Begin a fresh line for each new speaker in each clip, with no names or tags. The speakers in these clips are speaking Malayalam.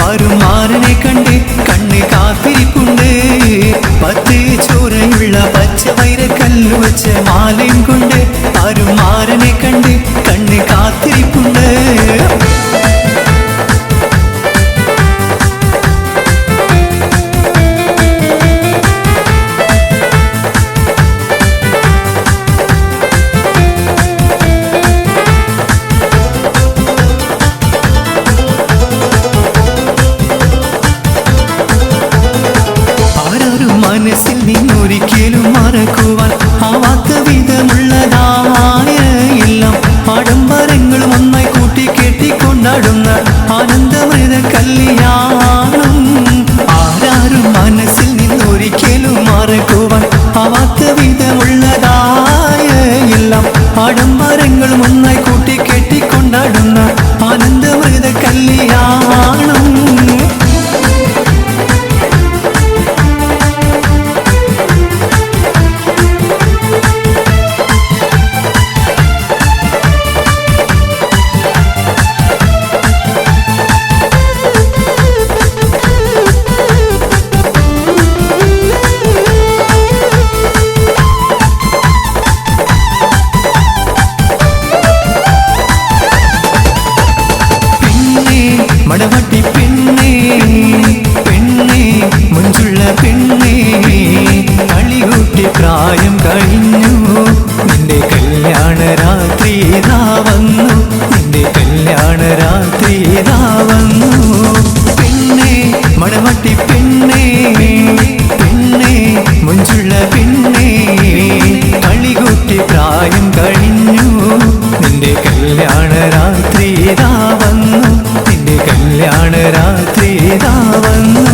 അരുമാരനെ കണ്ട് കണ്ണ് കാത്തിരിപ്പുണ്ട്. 10 ചോരയുള്ള പച്ച വൈരക്കല്ല് വെച്ച് മാലയും കൊണ്ട് അരുമാരനെ കണ്ട് കണ്ണ് കാത്തിരിപ്പുണ്ട്. മനസ്സിൽ നിന്നൊരിക്കലും മറക്കുവാൻ ആവാത്ത വിധമുള്ളതായ എല്ലാം ആഡംബരങ്ങളും ഒന്നായി കൂട്ടി കെട്ടിക്കൊണ്ടാടുന്ന ആനന്ദമൃത കല്യാണം. ആരാരും മനസ്സിൽ നിന്നൊരിക്കലും മറക്കുവാൻ ആവാത്ത വിധമുള്ളതായ എല്ലാം ആഡംബരങ്ങളും ഒന്നായി കൂട്ടി കെട്ടിക്കൊണ്ടാടുന്ന ആനന്ദമൃത കല്യാണം. മണവാട്ടി പെണ്ണേ പെണ്ണേ മുഞ്ചുള്ള പെണ്ണേ കളികൂട്ടി പ്രായം കഴിഞ്ഞു നിന്റെ കല്യാണ രാത്രി ഇതാ വന്നു നിന്റെ കല്യാണ രാത്രി ഇതാ വന്നു. പെണ്ണേ മണവാട്ടി പെണ്ണേ പെണ്ണേ മുഞ്ചുള്ള പെണ്ണേ കളികൂട്ടി പ്രായം കഴിഞ്ഞു നിന്റെ കല്യാണ രാത്രി ഇതാ വന്നു നിന്റെ കല്യാണ രാത്രി ഇതാ വന്നു.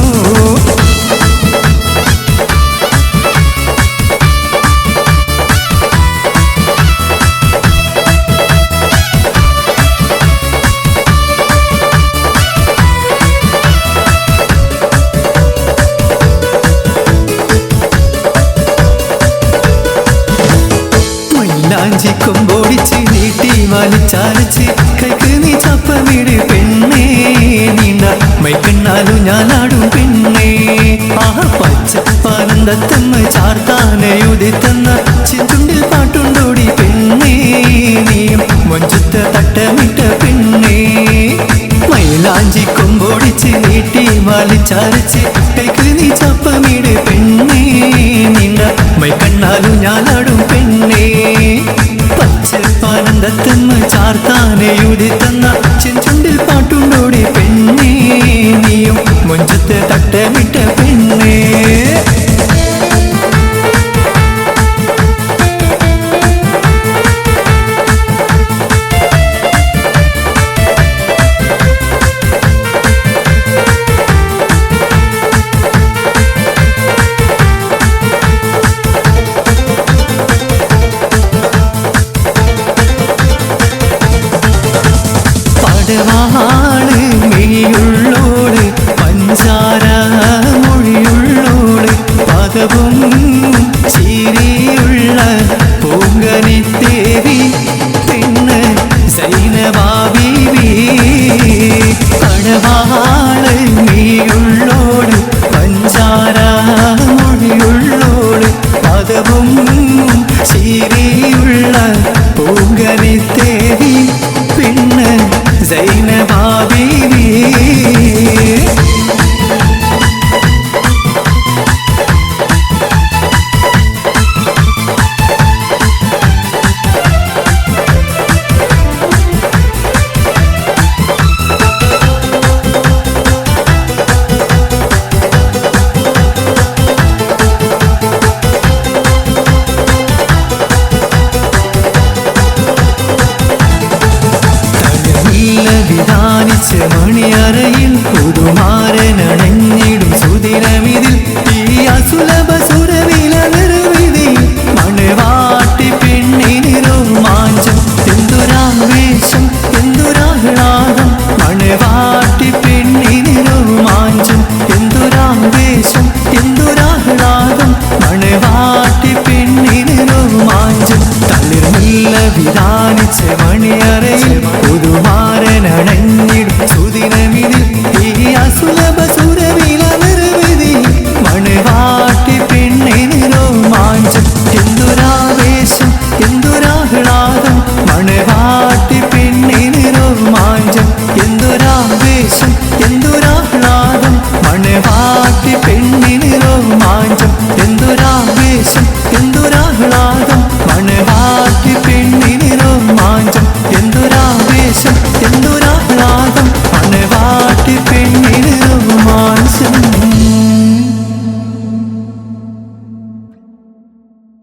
മൈലാഞ്ചി കൊമ്പോടിച്ച് നീട്ടി വലിച്ചാലച്ച് കൈക്ക് നീ ചപ്പമിട് പെണ്ണേ നീണ്ട മൈക്കെണ്ണാലും ഞാനാടും പെണ്ണേ. ആ പച്ചപ്പാനന്ദത്തമ്മ ചാർത്താനയുതി തന്ന ചെഞ്ചുണ്ടിൽ പാട്ടുണ്ടോടി പെണ്ണേ നീയും മൊഞ്ചുത്ത തട്ടമിട്ട പെണ്ണേ. മൈലാഞ്ചി കൊമ്പോടിച്ച് നീട്ടി വലിച്ചാലച്ച് കൈക്ക് നീ ചപ്പമിട് പെണ്ണേ നീണ്ട മൈക്കെണ്ണാലും ഞാനാടും പെണ്ണേ. പച്ചപ്പാനന്ദത്തമ്മ ചാർത്താനയുതി തന്ന ചെഞ്ചുണ്ടിൽ പാട്ടുണ്ടോടി പെണ്ണേ നീയും മൊഞ്ചത്ത് തട്ടമിട്ട പെണ്ണേ. പടവാള് മെയ്യുള്ളോള് പഞ്ചാര മൊഴിയുള്ളോള് പദവും ചിരിയുള്ള പൂങ്കനിത്തേവി പെണ്ണ് സൈനബാ ബീവി. പടവാള് മെയ്യുള്ളോള് പഞ്ചാര മൊഴിയുള്ളോള് പദവും ചിരിയുള്ള പൂങ്കനിത്തേവി പെണ്ണ് സൈനബാ ബീവി. വിധാനിച്ച മണിയറയിൽ പുതുമാരനണഞ്ഞിടും സുദിനമിതിൽ ഈ അസുലഭ സുരവില നിർവിധി മണവാട്ടി പെണ്ണിന് രോമാഞ്ചം എന്തൊരാവേശം എന്തൊരാഹ്ലാദം മണവാട്ടി പെണ്ണിന് രോമാഞ്ചം എന്തൊരാവേശം എന്തൊരാഹ്ലാദം മണവാട്ടി പെണ്ണിന് രോമാഞ്ചം തളിർമുല്ല വിധാനിച്ച മണിയറ